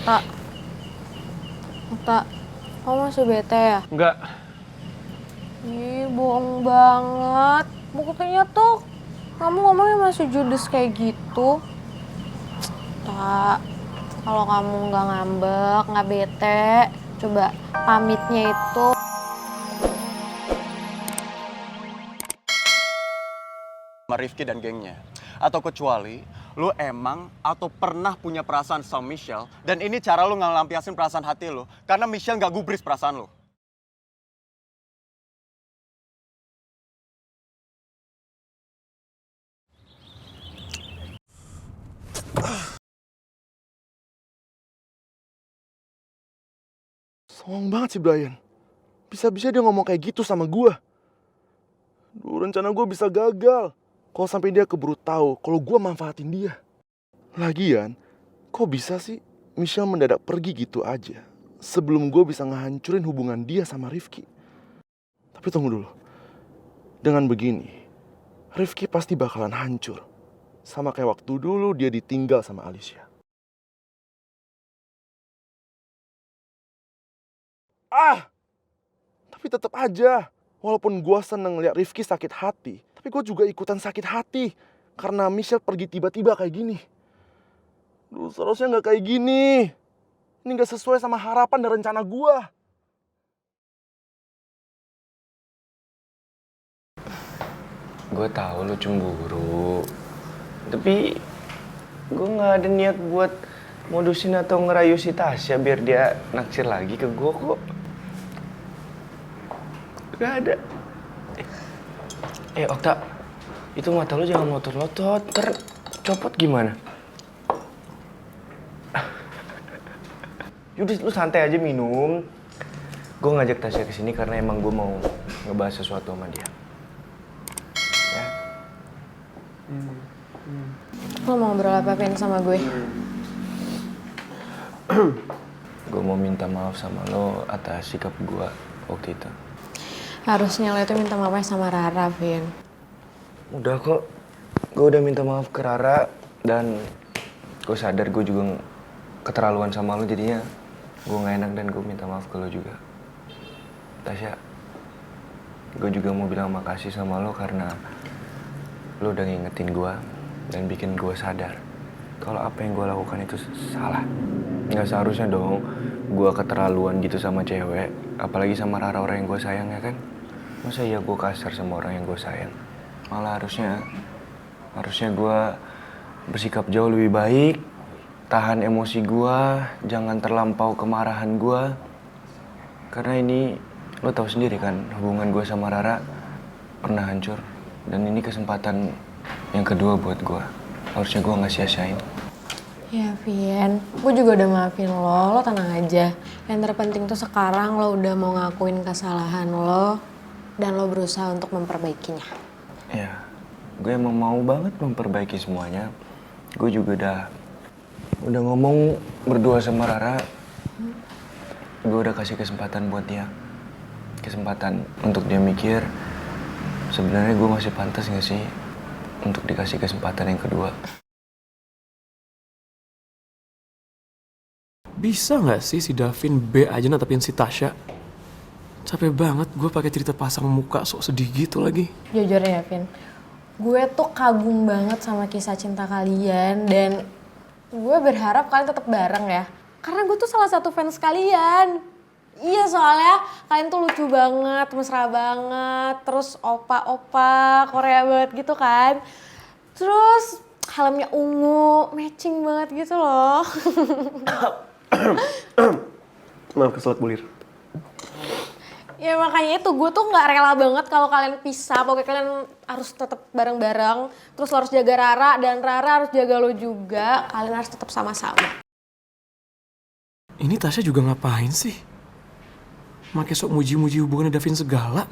Tak, Tak, kamu masih bete ya? Enggak. Ih, bohong banget. Buktinya tuh kamu ngomongnya masih judes kayak gitu. Tak, kalau kamu nggak ngambek, nggak bete, coba pamitnya itu. Sama Rifki dan gengnya. Atau kecuali lu emang atau pernah punya perasaan sama Michelle dan ini cara lu ngelampiasin perasaan hati lu karena Michelle nggak gubris perasaan lu. Songong banget sih Brian. Bisa-bisa dia ngomong kayak gitu sama gue. Duh, rencana gue bisa gagal kalau sampai dia keburu tahu kalau gue manfaatin dia. Lagian, kok bisa sih Michelle mendadak pergi gitu aja sebelum gue bisa ngehancurin hubungan dia sama Rifki? Tapi tunggu dulu. Dengan begini, Rifki pasti bakalan hancur. Sama kayak waktu dulu dia ditinggal sama Alicia. Tapi tetap aja, walaupun gue seneng lihat Rifki sakit hati, tapi gue juga ikutan sakit hati karena Michelle pergi tiba-tiba kayak gini. Duh, seharusnya nggak kayak gini. Ini nggak sesuai sama harapan dan rencana gue. Gue tahu lu cemburu. Tapi gue nggak ada niat buat modusin atau ngerayu si Tasya biar dia naksir lagi ke gue kok. Gak ada. Okta, itu mata lu jangan lotot-lotot. Ntar copot gimana? Yaudah, lu santai aja minum. Gue ngajak Tasya kesini karena emang gue mau ngebahas sesuatu sama dia. Ya? Lo mau ngobrol apa-apain sama gue? Gue mau minta maaf sama lo atas sikap gue waktu itu. Harusnya lo itu minta maaf sama Rara, Vin. Udah kok, gue udah minta maaf ke Rara dan gue sadar gue juga keterlaluan sama lo jadinya gue gak enak dan gue minta maaf ke lo juga. Tasya, gue juga mau bilang makasih sama lo karena lo udah ngingetin gue dan bikin gue sadar kalau apa yang gue lakukan itu salah. Gak seharusnya dong gue keterlaluan gitu sama cewek, apalagi sama Rara orang yang gue sayang ya kan. Masa iya gue kasar sama orang yang gue sayang? Malah harusnya gue bersikap jauh lebih baik, tahan emosi gue, jangan terlampau kemarahan gue. Karena ini lo tahu sendiri kan, hubungan gue sama Rara pernah hancur dan ini kesempatan yang kedua buat gue. Harusnya gue nggak sia-siain. Ya, Vin. Gue juga udah maafin lo tenang aja. Yang terpenting tuh sekarang lo udah mau ngakuin kesalahan lo dan lo berusaha untuk memperbaikinya. Ya, gue emang mau banget memperbaiki semuanya. Gue juga udah ngomong berdua sama Rara. Gue udah kasih kesempatan buat dia. Kesempatan untuk dia mikir, sebenarnya gue masih pantas gak sih untuk dikasih kesempatan yang kedua. Bisa nggak sih si Davin B aja natapin si Tasya? Capek banget gue pakai cerita pasang muka sok sedih gitu lagi. Jujur ya, Vin. Gue tuh kagum banget sama kisah cinta kalian dan gue berharap kalian tetap bareng ya. Karena gue tuh salah satu fans kalian. Iya, soalnya kalian tuh lucu banget, mesra banget, terus opa-opa Korea banget gitu kan. Terus helmnya ungu, matching banget gitu loh. Maaf keselak bulir. Ya makanya itu gue tuh gak rela banget kalau kalian pisah. Pokoknya kalian harus tetap bareng-bareng. Terus lo harus jaga Rara dan Rara harus jaga lo juga. Kalian harus tetap sama-sama. Ini Tasya juga ngapain sih? Makai sok muji-muji hubungannya Davin segala.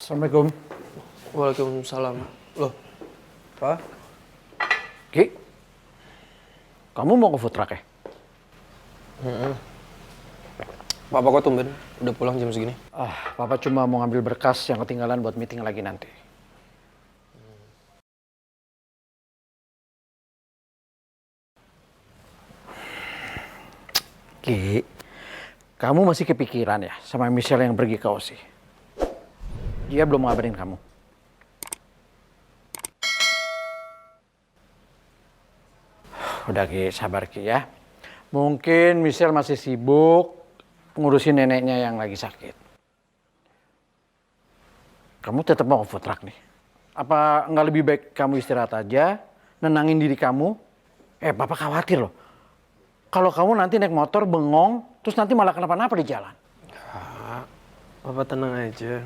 Assalamualaikum. Waalaikumsalam. Loh, Pak, Ki? kamu mau ke food truck ya? Papa kok tumben? Udah pulang jam segini? Papa cuma mau ngambil berkas yang ketinggalan buat meeting lagi nanti. Ki, kamu masih kepikiran ya sama Michelle yang pergi ke Aussie? Dia belum ngabarin kamu. Udah Ki, sabar Ki ya. Mungkin Michelle masih sibuk ngurusin neneknya yang lagi sakit. Kamu tetap mau food truck nih? Apa nggak lebih baik kamu istirahat aja, nenangin diri kamu? Papa khawatir loh. Kalau kamu nanti naik motor bengong, terus nanti malah kenapa-napa di jalan. Papa tenang aja.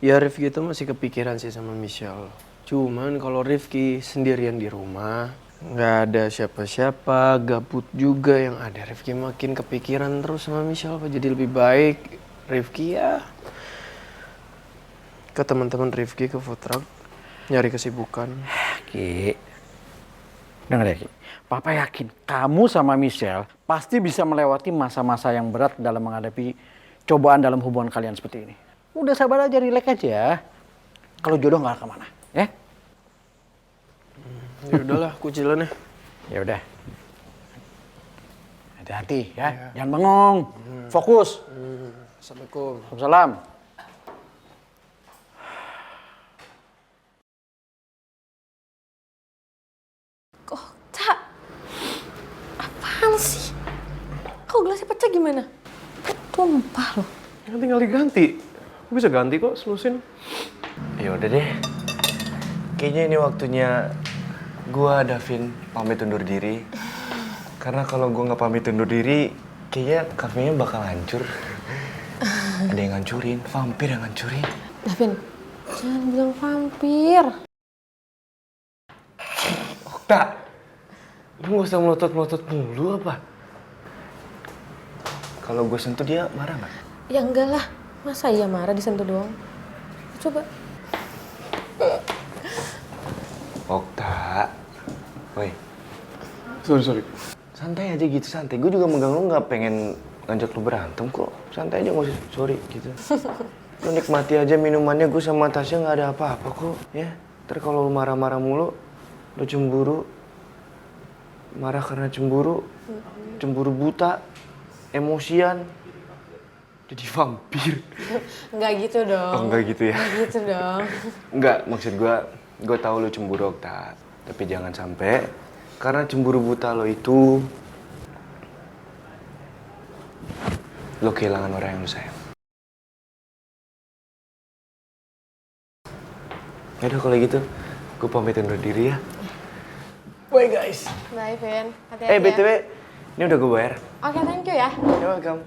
Ya Rifki itu masih kepikiran sih sama Michelle. Cuman kalau Rifki sendirian di rumah, nggak ada siapa-siapa, gabut juga, yang ada Rifki makin kepikiran terus sama Michelle. Jadi lebih baik Rifki ya ke teman-teman Rifki, ke food truck, nyari kesibukan. Ki, dengar ya Ki. Papa yakin kamu sama Michelle pasti bisa melewati masa-masa yang berat dalam menghadapi cobaan dalam hubungan kalian seperti ini. Udah sabar aja, relax aja. Kalau jodoh nggak kemana, ya? Ya udahlah, aku jalan ya. Ya udah. Hati-hati ya, jangan bengong. Fokus. Assalamualaikum. Waalaikumsalam. Kok, Cak? Apaan sih? Kok gelasnya pecah gimana? Tumpah loh. Kan tinggal diganti. Aku bisa ganti kok, selusin. Ya udah deh. Kayaknya ini waktunya gua Davin pamit undur diri. Karena kalau gua nggak pamit undur diri, kayaknya kafenya bakal hancur. Ada yang ngancurin, vampir yang ngancurin. Davin, jangan bilang vampir. Okta, lu nggak usah melotot-melotot mulu apa? Kalau gue sentuh dia marah nggak? Ya enggak lah, masa iya marah disentuh doang? Coba. Okta, woi, Sorry. santai aja gitu, santai. Gue juga megang lu nggak pengen ngajak lu berantem kok. Santai aja, nggak usah sorry gitu. Lu nikmati aja minumannya, gue sama Tasya nggak ada apa-apa kok, ya. Ntar kalau lu marah-marah mulu, lu cemburu, marah karena cemburu, cemburu buta, emosian, jadi vampir. Enggak gitu dong. Oh, enggak gitu ya? Enggak gitu dong. Enggak, maksud gue tahu lu cemburu, Okta. Tapi jangan sampai karena cemburu buta lo itu lo kehilangan orang yang lo sayang. Yaudah kalau gitu, gue pamit undur diri ya. Bye guys. Bye, Vin. Hati-hati BTW, ya. ini udah gue bayar. Oke, thank you ya. You're welcome.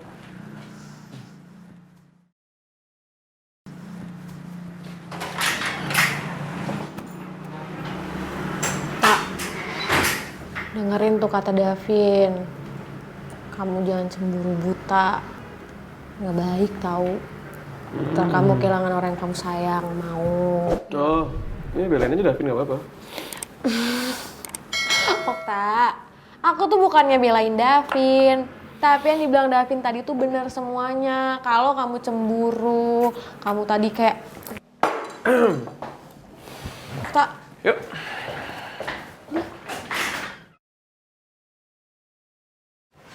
Tak, dengerin tuh kata Davin. Kamu jangan cemburu buta. Nggak baik tahu. Ntar kamu kehilangan orang yang kamu sayang, mau. Oh, ini belain aja Davin nggak apa-apa. Okta, aku tuh bukannya belain Davin. Tapi yang dibilang Davin tadi tuh benar semuanya. Kalau kamu cemburu, kamu tadi kayak... Okta, Yuk.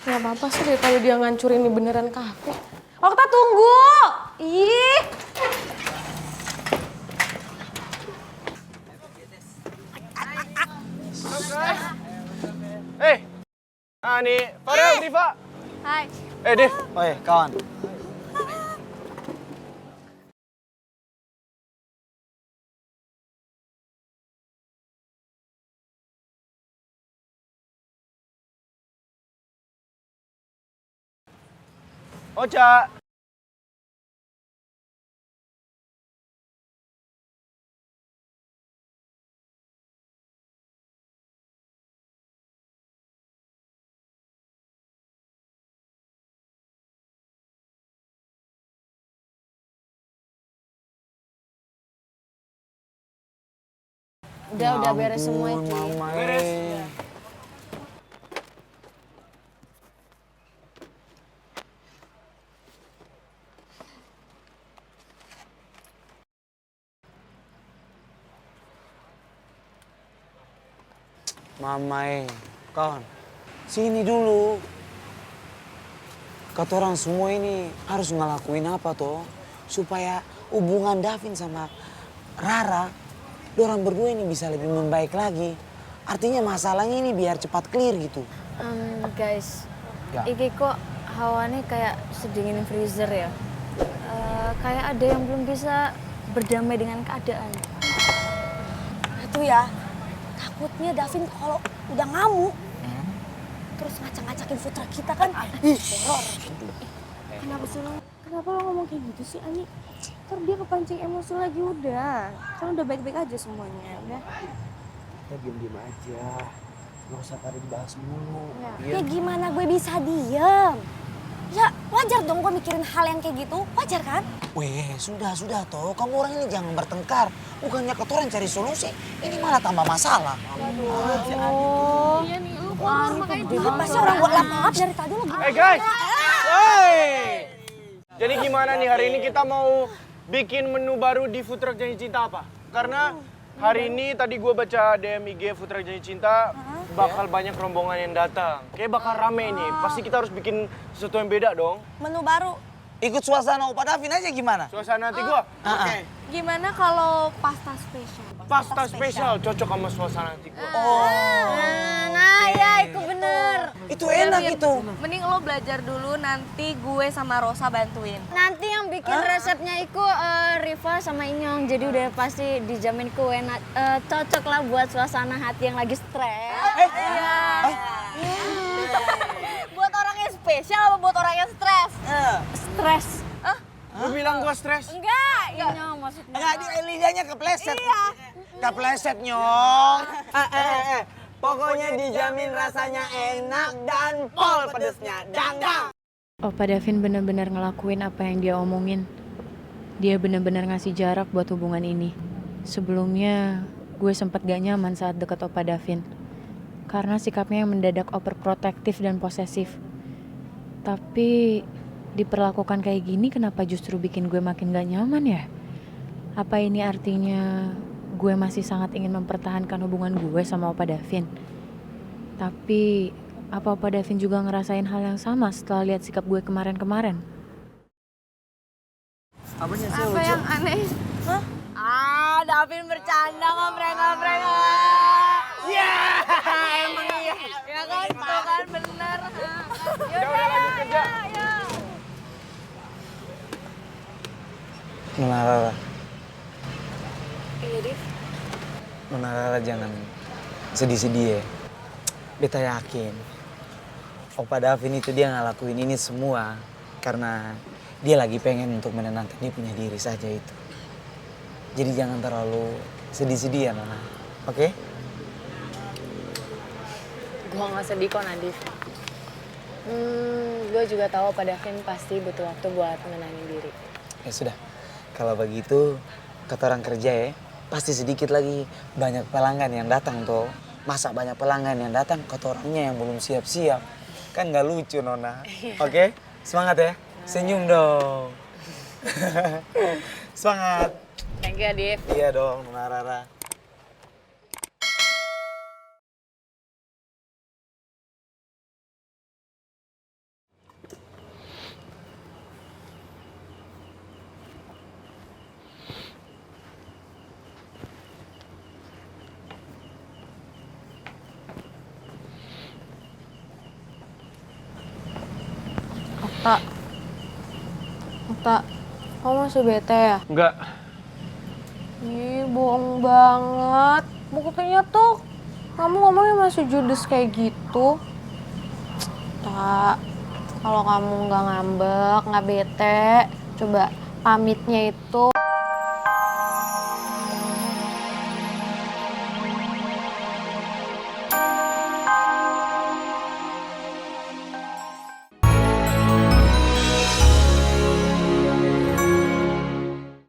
nggak apa-apa sih daripada dia ngancurin ini beneran kafe. Okta tunggu! Ih! Ani, Farel, Diva. Hai. Div. Oi, kawan. Ocha. Udah beres semua itu. Mama kawan, sini dulu. Kata orang semua ini harus ngelakuin apa toh supaya hubungan Davin sama Rara, dorang berdua ini bisa lebih membaik lagi. Artinya masalahnya ini biar cepat clear gitu. Guys, Ya. iki kok hawanya kayak sedingin freezer ya. Kayak ada yang belum bisa berdamai dengan keadaan. Itu ya, takutnya Davin kalau udah ngamuk, terus ngacak-ngacakin putra kita kan. Horor. Kenapa sih lo? Kenapa lo ngomong kayak gitu sih, Ani? Ntar dia kepancing emosi lagi udah. Kan udah baik-baik aja semuanya, udah. Kita diem-diem aja. Gak usah pada dibahas mulu. Ya gimana gue bisa diem? Ya wajar dong gue mikirin hal yang kayak gitu, wajar kan? Weh, sudah toh. Kamu orang ini jangan bertengkar. Bukannya ketoran cari solusi, ini malah tambah masalah. Iya nih, lu kok makanya dia Masa orang buat lap dari tadi lo gimana? Hey guys! Hey! Jadi gimana nih hari ini kita mau bikin menu baru di Food Truck Janji Cinta apa? Karena hari ini tadi gue baca DM IG Food Truck Janji Cinta bakal banyak rombongan yang datang. Kayak bakal rame nih. Pasti kita harus bikin sesuatu yang beda dong. Menu baru. Ikut suasana Opa Davin aja gimana? Suasana hati gue. Oke. Gimana kalau pasta spesial? Pasta spesial cocok sama suasana hati gue. Nah ya, itu bener. Itu enak itu. Mending lo belajar dulu, nanti gue sama Rosa bantuin. Nanti yang bikin resepnya itu Riva sama Inyong. Jadi udah pasti dijamin ku enak. Cocok lah buat suasana hati yang lagi stres. Buat orang yang spesial apa buat orang yang stres? Stres. Lu bilang gue stres? Enggak, Inyong maksudnya. Enggak, dia lidahnya kepleset. Iya. Kepleset, Nyong. Pokoknya dijamin rasanya enak dan pol pedesnya. Dang. Opa Davin benar-benar ngelakuin apa yang dia omongin. Dia benar-benar ngasih jarak buat hubungan ini. Sebelumnya, gue sempat gak nyaman saat deket Opa Davin. Karena sikapnya yang mendadak overprotektif dan posesif. Tapi, diperlakukan kayak gini kenapa justru bikin gue makin gak nyaman ya? Apa ini artinya gue masih sangat ingin mempertahankan hubungan gue sama Opa Davin? Tapi, apa Opa Davin juga ngerasain hal yang sama setelah lihat sikap gue kemarin-kemarin? Apa yang aneh? Davin bercanda ngobrol-ngobrol. Iya! Emang iya. Ya kan, itu kan bener. Udah lanjut kerja. Nona Rara. Iya, Div. Nona Rara jangan sedih-sedih ya. Beta yakin Opa Davin itu dia ngelakuin ini semua karena dia lagi pengen untuk menenangkan dia punya diri saja itu. Jadi jangan terlalu sedih-sedih ya Nona, oke? Gue gak sedih kok Nadif. Gue juga tahu Opa Davin pasti butuh waktu buat menenangin diri. Ya sudah, kalau begitu kata orang kerja ya, pasti sedikit lagi banyak pelanggan yang datang tuh. Masa banyak pelanggan yang datang, kata orangnya yang belum siap-siap. Kan gak lucu Nona, oke? Semangat ya, senyum dong. Semangat. Thank you Adif. Iya dong Nona Rara. Okta, kamu masih bete ya? Enggak. Ih, bohong banget. Buktinya tuh, kamu ngomongnya masih judes kayak gitu. Tak, kalau kamu nggak ngambek, nggak bete, coba pamitnya itu